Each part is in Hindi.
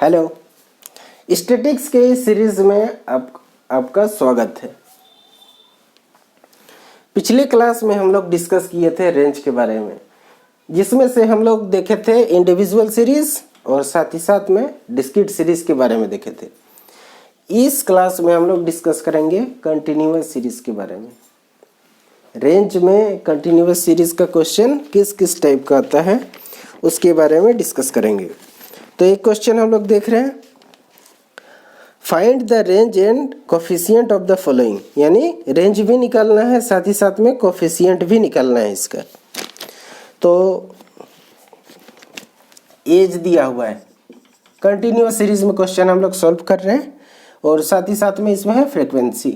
हेलो, स्टैटिक्स के इस सीरीज में आपका स्वागत है। पिछले क्लास में हम लोग डिस्कस किए थे रेंज के बारे में, जिसमें से हम लोग देखे थे इंडिविजुअल सीरीज और साथ ही साथ में डिस्क्रीट सीरीज के बारे में देखे थे। इस क्लास में हम लोग डिस्कस करेंगे कंटिन्यूअस सीरीज के बारे में। रेंज में कंटिन्यूअस सीरीज का क्वेश्चन किस किस टाइप का आता है उसके बारे में डिस्कस करेंगे। तो एक क्वेश्चन हम लोग देख रहे हैं, find the range and coefficient of the following, यानी रेंज भी निकालना है साथ ही साथ में कोफिशिएंट भी निकालना है इसका। तो एज दिया हुआ है, कंटिन्यूअस सीरीज में क्वेश्चन हम लोग सॉल्व कर रहे हैं और साथ ही साथ में इसमें है फ्रीक्वेंसी।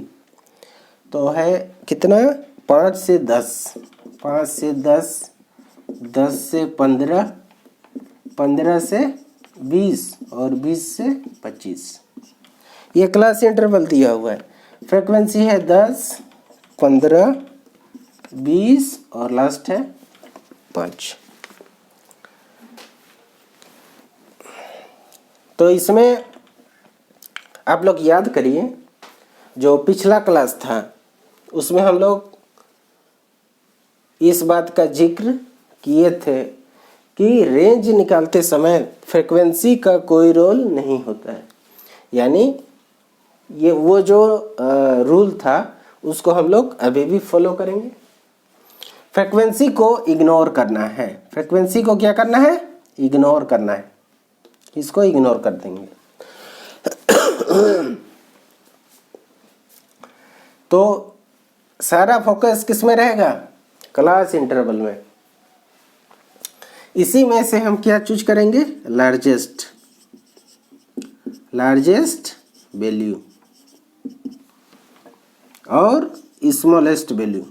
तो है कितना, 5 से 10, 5 से 10, 10 से 15, 15 से 20 और 20 से 25। ये क्लास इंटरवल दिया हुआ है। फ्रीक्वेंसी है 10, 15, 20 और लास्ट है 5। तो इसमें आप लोग याद करिए, जो पिछला क्लास था उसमें हम लोग इस बात का जिक्र किए थे कि रेंज निकालते समय फ्रीक्वेंसी का कोई रोल नहीं होता है। यानी ये वो जो रूल था उसको हम लोग अभी भी फॉलो करेंगे। फ्रीक्वेंसी को इग्नोर करना है। फ्रीक्वेंसी को क्या करना है? इग्नोर करना है। इसको इग्नोर कर देंगे। तो सारा फोकस किस में रहेगा? क्लास इंटरवल में। इसी में से हम क्या चूज करेंगे? लार्जेस्ट वैल्यू और स्मॉलेस्ट वैल्यू।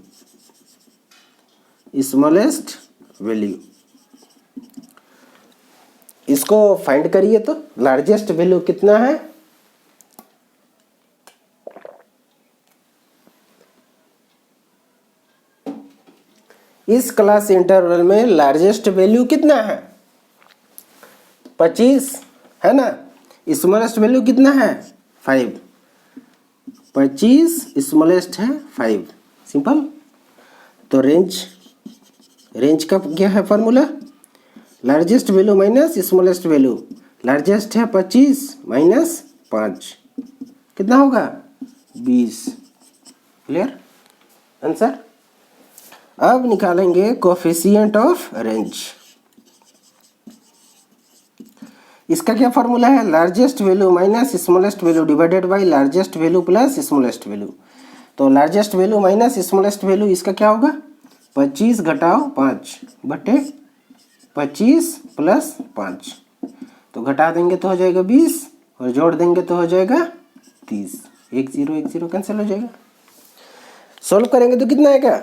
इसको फाइंड करिए। तो लार्जेस्ट वैल्यू कितना है? इस क्लास इंटरवल में लार्जेस्ट वैल्यू कितना है? 25 है ना। स्मॉलेस्ट वैल्यू कितना है? 5। 25 स्मॉलेस्ट है 5। सिंपल। तो रेंज का क्या है formula? Largest value minus smallest value. Largest है 25 माइनस 5, कितना होगा? 20। Clear answer. अब निकालेंगे कोफिशिएंट ऑफ रेंज। इसका क्या फॉर्मूला है? Largest value minus smallest value divided by largest value plus smallest value. तो largest value minus smallest value, इसका क्या होगा? 25 घटाओ 5 बटे 25 प्लस 5। तो घटा देंगे तो हो जाएगा 20 और जोड़ देंगे तो हो जाएगा 30। 1 0 1 0 कैंसिल हो जाएगा। सोल्व करेंगे तो कितना आएगा?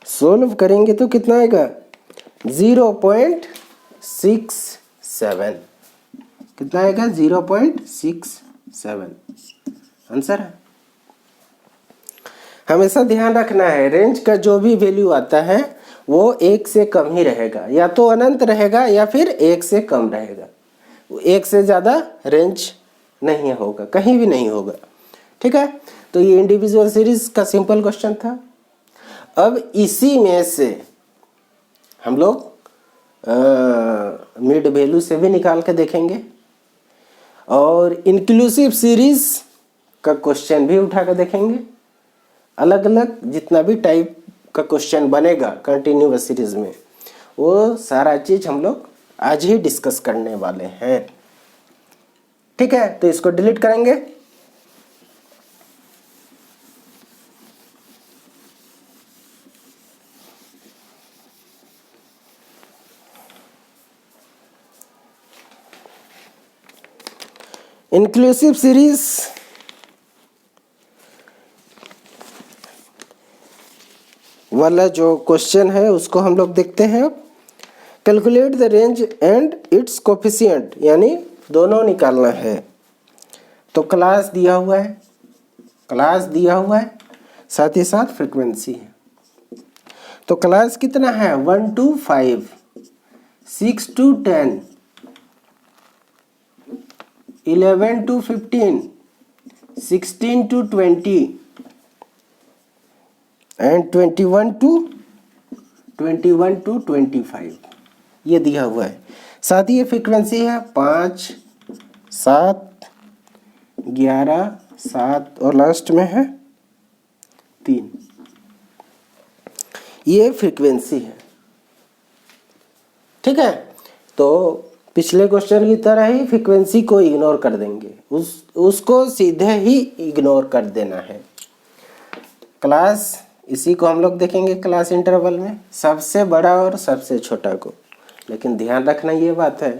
सोल्व करेंगे तो कितना आएगा? 0.67। कितना आएगा? 0.67 आंसर है। हमेशा ध्यान रखना है, रेंज का जो भी वैल्यू आता है वो 1 से कम ही रहेगा, या तो अनंत रहेगा या फिर 1 से कम रहेगा। 1 से ज़्यादा रेंज नहीं होगा, कहीं भी नहीं होगा। ठीक है। तो ये इंडिविजुअल सीरीज का सिंपल क्वेश्चन था। अब इसी में से हम लोग मिड वैल्यू से भी निकाल के देखेंगे और इंक्लूसिव सीरीज का क्वेश्चन भी उठा कर देखेंगे। अलग अलग जितना भी टाइप का क्वेश्चन बनेगा कंटिन्यूअस सीरीज में, वो सारा चीज हम लोग आज ही डिस्कस करने वाले हैं। ठीक है। तो इसको डिलीट करेंगे। इंक्लूसिव सीरीज वाला जो क्वेश्चन है उसको हम लोग देखते हैं। Calculate the range and it's coefficient, यानी दोनों निकालना है। तो क्लास दिया हुआ है, साथ ही साथ फ्रीक्वेंसी है। तो क्लास कितना है? 1 to 5, 6 to 10, 11 to 15, 16 to 20 and 21 to 25 ये दिया हुआ है। साथ ही ये फ्रीक्वेंसी है 5, 7, 11, 7 और लास्ट में है 3। ये फ्रीक्वेंसी है। ठीक है, तो पिछले क्वेश्चन की तरह ही फ्रीक्वेंसी को इग्नोर कर देंगे, उसको सीधे ही इग्नोर कर देना है। क्लास, इसी को हम लोग देखेंगे क्लास इंटरवल में, सबसे बड़ा और सबसे छोटा को। लेकिन ध्यान रखना ये बात है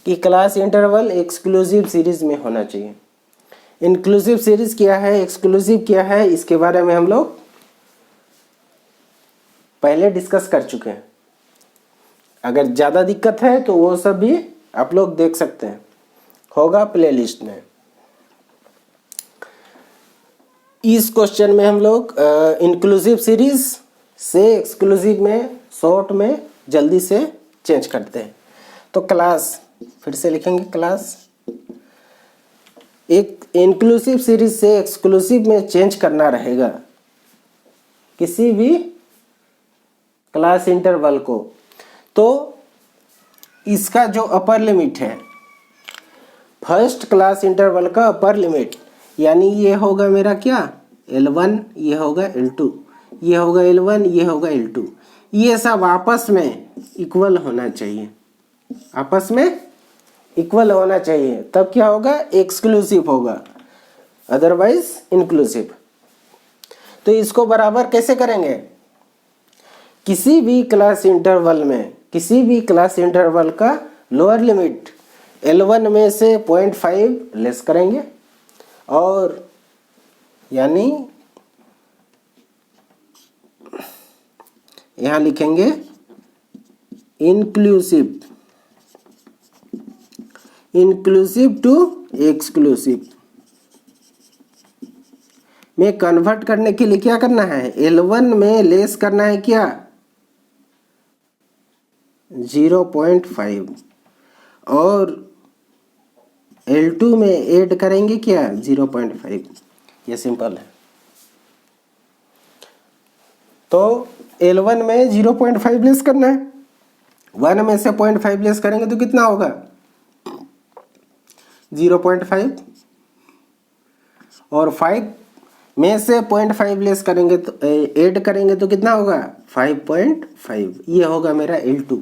कि क्लास इंटरवल एक्सक्लूसिव सीरीज में होना चाहिए। इंक्लूसिव सीरीज क्या है, एक्सक्लूसिव क्या है, इसके बारे में हम लोग पहले डिस्कस कर चुके हैं। अगर ज़्यादा दिक्कत है तो वो सब भी आप लोग देख सकते हैं, होगा प्लेलिस्ट में। इस क्वेश्चन में हम लोग इंक्लूसिव सीरीज से एक्सक्लूसिव में शॉर्ट में जल्दी से चेंज करते हैं। तो क्लास फिर से लिखेंगे, क्लास एक इंक्लूसिव सीरीज से एक्सक्लूसिव में चेंज करना रहेगा किसी भी क्लास इंटरवल को। तो इसका जो अपर लिमिट है, फर्स्ट क्लास इंटरवल का अपर लिमिट, यानी ये होगा मेरा क्या L1, ये होगा L2, ये होगा L1, ये होगा L2, ये सब आपस में इक्वल होना चाहिए, आपस में इक्वल होना चाहिए, तब क्या होगा, एक्सक्लूसिव होगा, अदरवाइज इंक्लूसिव। तो इसको बराबर कैसे करेंगे, किसी भी क्लास इंटरवल में, किसी भी क्लास इंटरवल का लोअर लिमिट L1 में से 0.5 लेस करेंगे, और यानी यहाँ लिखेंगे इंक्लूसिव, इंक्लूसिव टू एक्सक्लूसिव में कन्वर्ट करने के लिए क्या करना है, L1 में लेस करना है क्या 0.5, और L2 में ऐड करेंगे क्या 0.5। ये सिंपल है। तो L1 में 0.5 लेस करना है, 1 में से 0.5 लेस करेंगे तो कितना होगा 0.5, और 5 में से 0.5 लेस करेंगे तो ऐड करेंगे तो कितना होगा 5.5, ये होगा मेरा L2।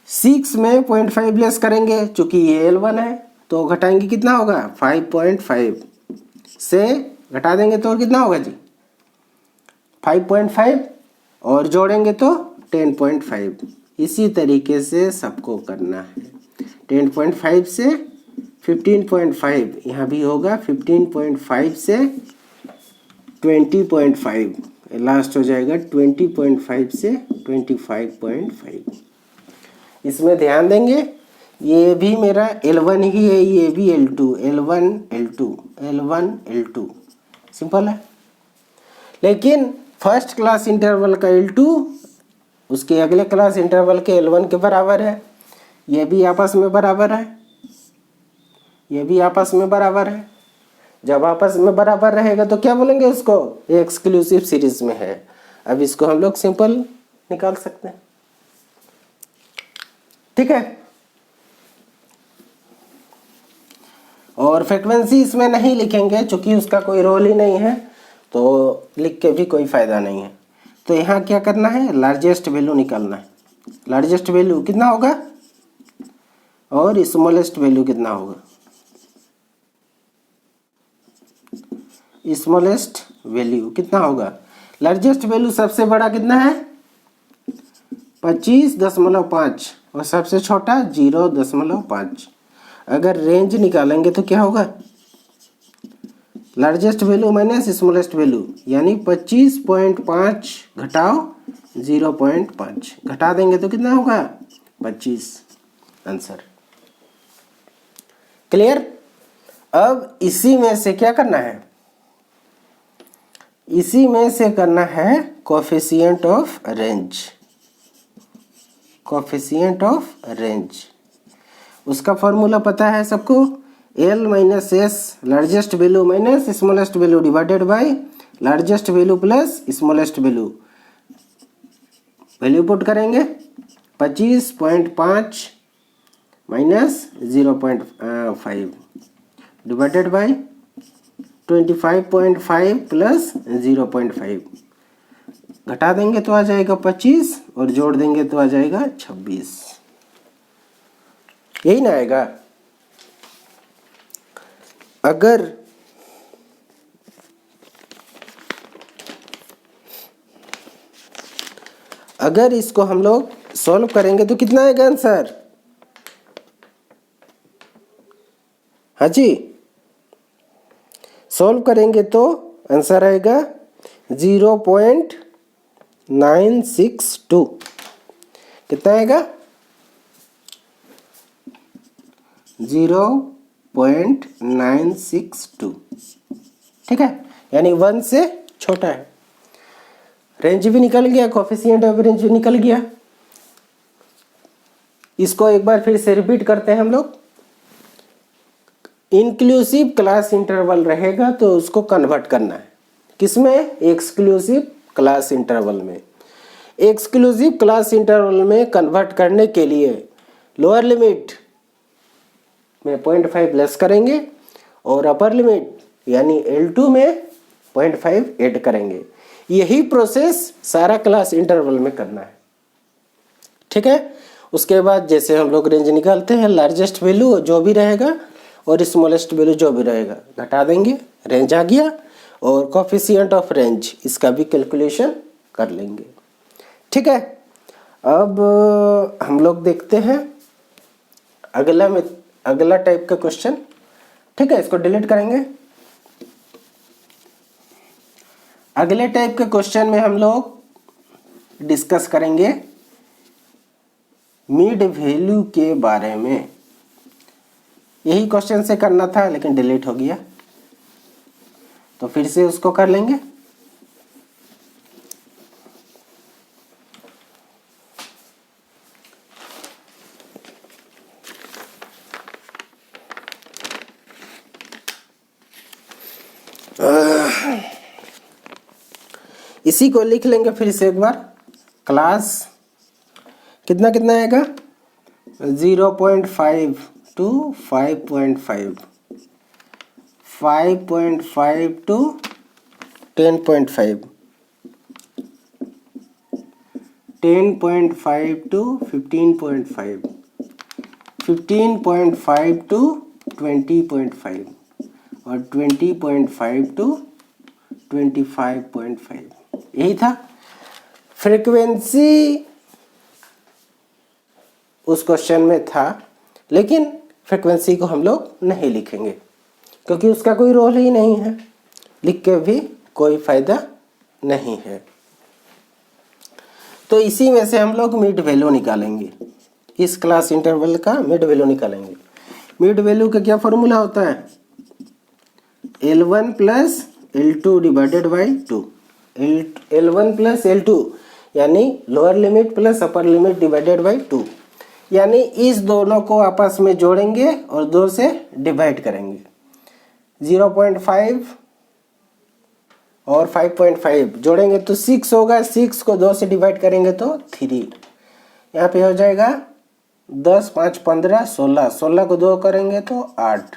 6 में 0.5 लेस करेंगे, चूंकि ये L1 है तो घटाएंगे कितना होगा 5.5, से घटा देंगे तो कितना होगा जी 5.5, और जोड़ेंगे तो 10.5। इसी तरीके से सबको करना है। 10.5 से 15.5, यहाँ भी होगा 15.5 से 20.5, लास्ट हो जाएगा 20.5 से 25.5। इसमें ध्यान देंगे, ये भी मेरा L1 ही है, ये भी L2, L1 L2, L1 L2, simple है। लेकिन फर्स्ट क्लास इंटरवल का L2 उसके अगले क्लास इंटरवल के L1 के बराबर है, ये भी आपस में बराबर है, ये भी आपस में बराबर है। जब आपस में बराबर रहेगा तो क्या बोलेंगे उसको, ये एक्सक्लूसिव सीरीज में है। अब इसको हम लोग सिंपल निकाल सकते हैं, ठीक है। और फ्रीक्वेंसी इसमें नहीं लिखेंगे क्योंकि उसका कोई रोल ही नहीं है, तो लिख के भी कोई फायदा नहीं है। तो यहाँ क्या करना है, लार्जेस्ट वैल्यू निकालना है। लार्जेस्ट वैल्यू कितना होगा और स्मॉलेस्ट वैल्यू कितना होगा। स्मॉलेस्ट वैल्यू कितना होगा, लार्जेस्ट वैल्यू सबसे बड़ा कितना है 25.5 और सबसे छोटा 0.5। अगर रेंज निकालेंगे तो क्या होगा, largest value minus smallest value, यानी 25.5 घटाओ 0.5, घटा देंगे तो कितना होगा 25, आंसर क्लियर। अब इसी में से क्या करना है, इसी में से करना है coefficient of range. Coefficient of range उसका फॉर्मूला पता है सबको, L minus S largest value minus smallest value divided by largest value plus smallest value. Value put करेंगे 25.5 माइनस 0.5 डिवाइडेड बाय 25.5 प्लस 0.5। घटा देंगे तो आ जाएगा 25 और जोड़ देंगे तो आ जाएगा 26। यही ना आएगा। अगर इसको हम लोग सॉल्व करेंगे तो कितना आएगा आंसर? हाँ जी, सॉल्व करेंगे तो आंसर आएगा 0.962। कितना आएगा? 0.962। ठीक है, यानी 1 से छोटा है। रेंज भी निकल गया, कोफिशिएंट ऑफ रेंज भी निकल गया। इसको एक बार फिर से रिपीट करते हैं हम लोग। इंक्लूसिव क्लास इंटरवल रहेगा तो उसको कन्वर्ट करना है किसमें? एक्सक्लूसिव क्लास इंटरवल में। एक्सक्लूसिव क्लास इंटरवल में कन्वर्ट करने के लिए लोअर लिमिट में 0.5 लेस करेंगे और अपर लिमिट यानी L2 में 0.5 ऐड करेंगे। यही प्रोसेस सारा क्लास इंटरवल में करना है। ठीक है, उसके बाद जैसे हम लोग रेंज निकालते हैं, लार्जेस्ट वैल्यू जो भी रहेगा और स्मॉलेस्ट वैल्यू जो भी रहेगा घटा देंगे, रेंज आ गया। और कोफिशिएंट ऑफ रेंज इसका भी कैलकुलेशन कर लेंगे। ठीक है, अब हम लोग देखते हैं अगला टाइप का क्वेश्चन। ठीक है, इसको डिलीट करेंगे। अगले टाइप के क्वेश्चन में हम लोग डिस्कस करेंगे मिड वैल्यू के बारे में। यही क्वेश्चन से करना था लेकिन डिलीट हो गया, तो फिर से उसको कर लेंगे। इसी को लिख लेंगे फिर से एक बार। क्लास कितना आएगा? 0.5 to 5.5, 5.5 to 10.5, 10.5 to 15.5, 15.5 to 20.5 और 20.5 to 25.5। यही था। फ्रीक्वेंसी उस क्वेश्चन में था, लेकिन फ्रीक्वेंसी को हम लोग नहीं लिखेंगे क्योंकि उसका कोई रोल ही नहीं है, लिख के भी कोई फायदा नहीं है। तो इसी में से हम लोग मिड वैल्यू निकालेंगे। इस क्लास इंटरवल का मिड वैल्यू निकालेंगे। मिड वैल्यू का क्या फॉर्मूला होता है? L1 plus L2 divided by 2। L1 plus L2 यानी lower limit plus upper limit divided by 2। यानी इस दोनों को आपस में जोड़ेंगे और 2 से डिवाइड करेंगे। 0.5 और 5.5 जोड़ेंगे तो 6 होगा। 6 को 2 से डिवाइड करेंगे तो 3। यहाँ पे हो जाएगा 10, 5, 15, 16। 16 को 2 करेंगे तो 8।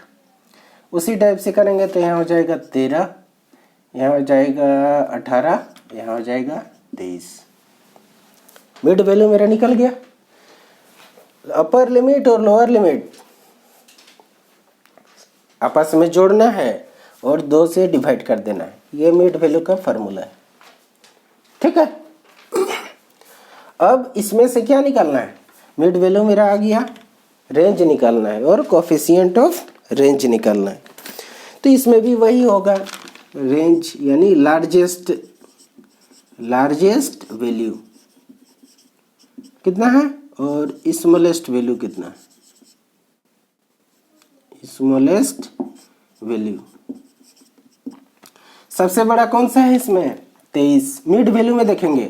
उसी टाइप से करेंगे तो यहाँ हो जाएगा 13, यहाँ हो जाएगा 18, यहाँ हो जाएगा 23। मिड वैल्यू मेरा निकल गया। अपर लिमिट और लोअर लिमिट आपस में जोड़ना है और 2 से डिवाइड कर देना है। ये मिड वैल्यू का फॉर्मूला है। ठीक है, अब इसमें से क्या निकालना है? मिड वैल्यू मेरा आ गया, रेंज निकालना है और कोफिशिएंट ऑफ रेंज निकालना है। तो इसमें भी वही होगा, रेंज यानी लार्जेस्ट वैल्यू कितना है और स्मॉलेस्ट वैल्यू कितना है? स्मॉलेस्ट वैल्यू सबसे बड़ा कौन सा है इसमें? 23। मिड वैल्यू में देखेंगे,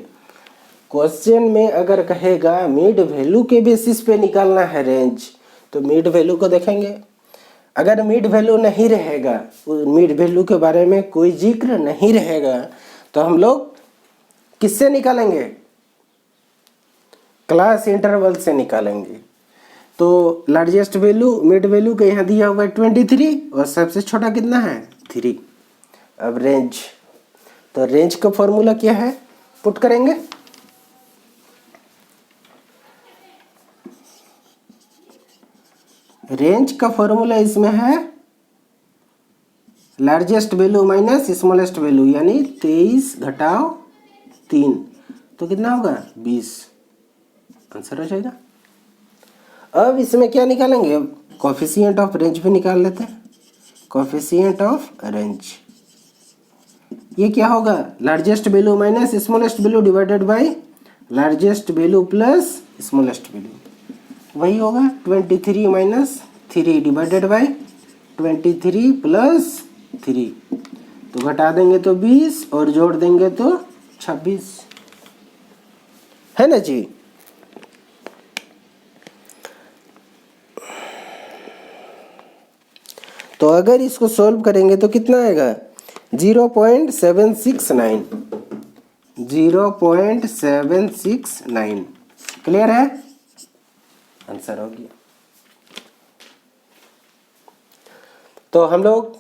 क्वेश्चन में अगर कहेगा मिड वैल्यू के बेसिस पे निकालना है रेंज, तो मिड वैल्यू को देखेंगे। अगर मिड वैल्यू नहीं रहेगा, मिड वैल्यू के बारे में कोई जिक्र नहीं रहेगा, तो हम लोग किससे निकालेंगे? क्लास इंटरवल से निकालेंगे। तो लार्जेस्ट वैल्यू मिड वैल्यू का यहाँ दिया हुआ है 23 और सबसे छोटा कितना है 3। अब रेंज, तो रेंज का फॉर्मूला क्या है, पुट करेंगे। रेंज का फॉर्मूला इसमें है largest value minus smallest value, यानी 23 घटाओ 3, तो कितना होगा 20, आंसर हो जाएगा। अब इसमें क्या निकालेंगे, कोफिशिएंट ऑफ रेंज भी निकाल लेते हैं। कोफिशिएंट ऑफ रेंज ये क्या होगा, largest value minus smallest value divided by largest value plus smallest value, वही होगा 23 माइनस 3 डिवाइडेड बाय 23 प्लस 3, तो घटा देंगे तो 20 और जोड़ देंगे तो 26, है ना जी। तो अगर इसको सॉल्व करेंगे तो कितना आएगा 0.769, 0.769, क्लियर है, आंसर हो गया। तो हम लोग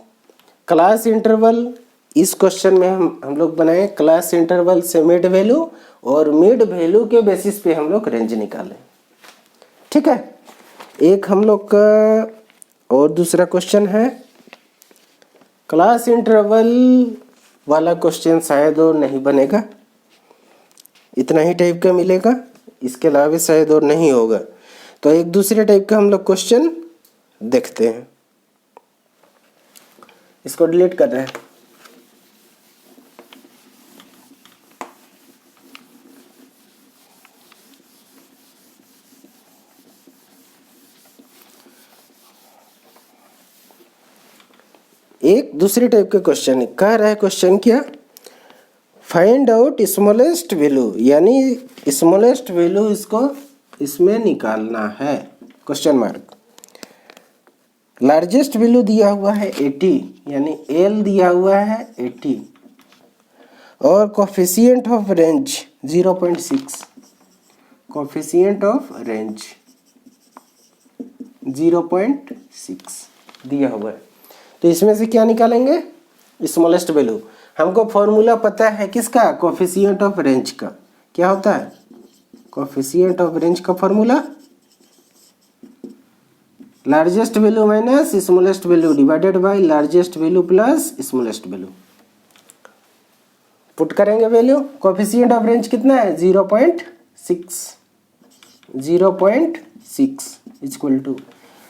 क्लास इंटरवल, इस क्वेश्चन में हम लोग बनाए क्लास इंटरवल से मिड वैल्यू, और मिड वैल्यू के बेसिस पे हम लोग रेंज निकालें, ठीक है। एक हम लोग का और दूसरा क्वेश्चन है, क्लास इंटरवल वाला क्वेश्चन शायद और नहीं बनेगा, इतना ही टाइप का मिलेगा, इसके अलावा शायद और नहीं होगा। तो एक दूसरे टाइप का हम लोग क्वेश्चन देखते हैं, इसको डिलीट कर रहे हैं। एक दूसरे टाइप का क्वेश्चन है, कह रहा है क्वेश्चन क्या, फाइंड आउट स्मॉलेस्ट वैल्यू, यानी स्मॉलेस्ट वैल्यू इसको इसमें निकालना है, क्वेश्चन मार्क। लार्जेस्ट वैल्यू दिया हुआ है 80, यानी एल दिया हुआ है 80, और coefficient of range 0.6, coefficient of range 0.6 दिया हुआ है। तो इसमें से क्या निकालेंगे, स्मॉलेस्ट वैल्यू। हमको फॉर्मूला पता है किसका, कोफिशिएंट ऑफ रेंज का। क्या होता है कोफिशिएंट ऑफ रेंज का formula, largest value minus smallest value divided by largest value plus smallest value. Put करेंगे वैल्यू, कोफिशिएंट ऑफ रेंज कितना है 0.6, 0.6 इक्वल टू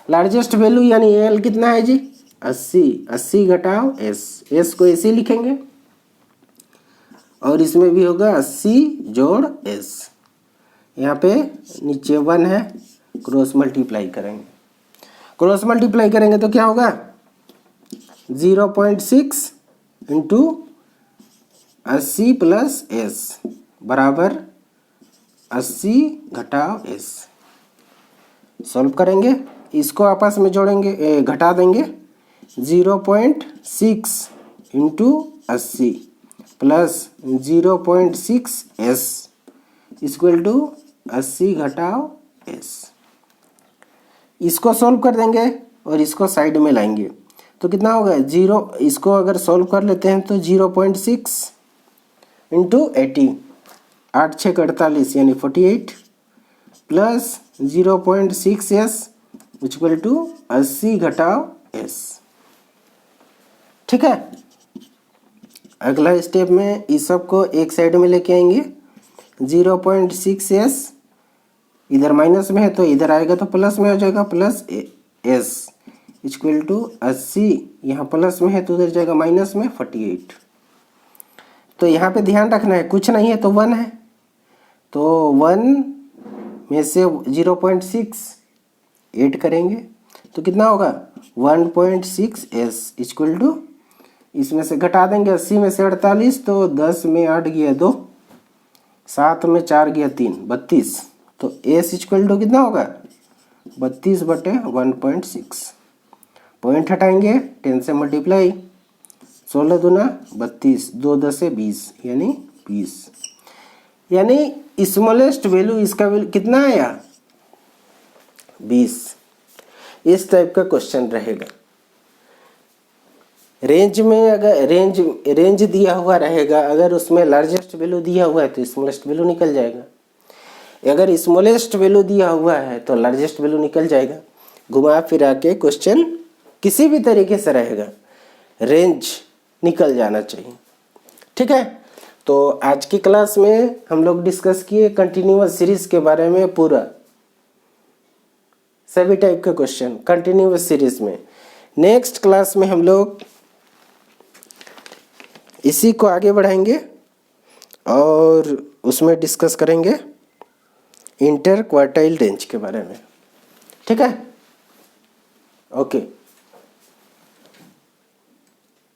लार्जेस्ट वैल्यू यानी एल कितना है जी 80, 80 घटाओ एस, एस को ऐसे लिखेंगे, और इसमें भी होगा 80 जोड़ एस, यहाँ पे नीचे 1 है, क्रॉस मल्टीप्लाई करेंगे, क्रॉस मल्टीप्लाई करेंगे तो क्या होगा 0.6 इंटू 80 प्लस एस बराबर 80 घटाओ एस। सॉल्व करेंगे, इसको आपस में जोड़ेंगे, घटा देंगे, 0.6 into 80 plus 0.6 S equal to 80 घटाओ एस। इसको सॉल्व कर देंगे और इसको साइड में लाएंगे तो कितना होगा 0, इसको अगर सॉल्व कर लेते हैं तो 0.6 इंटू 80, 8 6 48 यानी 48 प्लस 0.6 एस इक्वल टू 80 घटाओ एस। ठीक है, अगला स्टेप में इस सब को एक साइड में लेके आएंगे, 0.6 एस इधर माइनस में है तो इधर आएगा तो प्लस में हो जाएगा, प्लस एस इक्वल टू 80, यहाँ प्लस में है तो उधर जाएगा माइनस में 48। तो यहाँ पे ध्यान रखना है कुछ नहीं है तो 1 है, तो 1 में से 0.6 ऐड करेंगे तो कितना होगा 1.6 एस इक्वल टू, इसमें से घटा देंगे 80 में से 48 तो 10 में 8 गया 2, 7 में 4 गया 3, 32, तो एस इक्वल टू कितना होगा 32 बटे 1.6। पॉइंट हटाएंगे, 10 से मल्टीप्लाई, 16 दूना 32, 2 10 से 20 यानी 20। यानी स्मॉलेस्ट वैल्यू इसका वैल्यू कितना आया 20। इस टाइप का क्वेश्चन रहेगा। रेंज में अगर रेंज दिया हुआ रहेगा, अगर उसमें लार्जेस्ट वैल्यू दिया हुआ है तो स्मॉलेस्ट वैल्यू निकल जाएगा, अगर स्मॉलेस्ट वैल्यू दिया हुआ है तो लार्जेस्ट वैल्यू निकल जाएगा। घुमा फिरा के क्वेश्चन किसी भी तरीके से रहेगा, रेंज निकल जाना चाहिए। ठीक है, तो आज की क्लास में हम लोग डिस्कस किए कंटिन्यूअस सीरीज के बारे में, पूरा सभी टाइप के क्वेश्चन कंटिन्यूअस सीरीज में। नेक्स्ट क्लास में हम लोग इसी को आगे बढ़ाएंगे और उसमें डिस्कस करेंगे इंटर क्वार्टाइल रेंज के बारे में। ठीक है, ओके।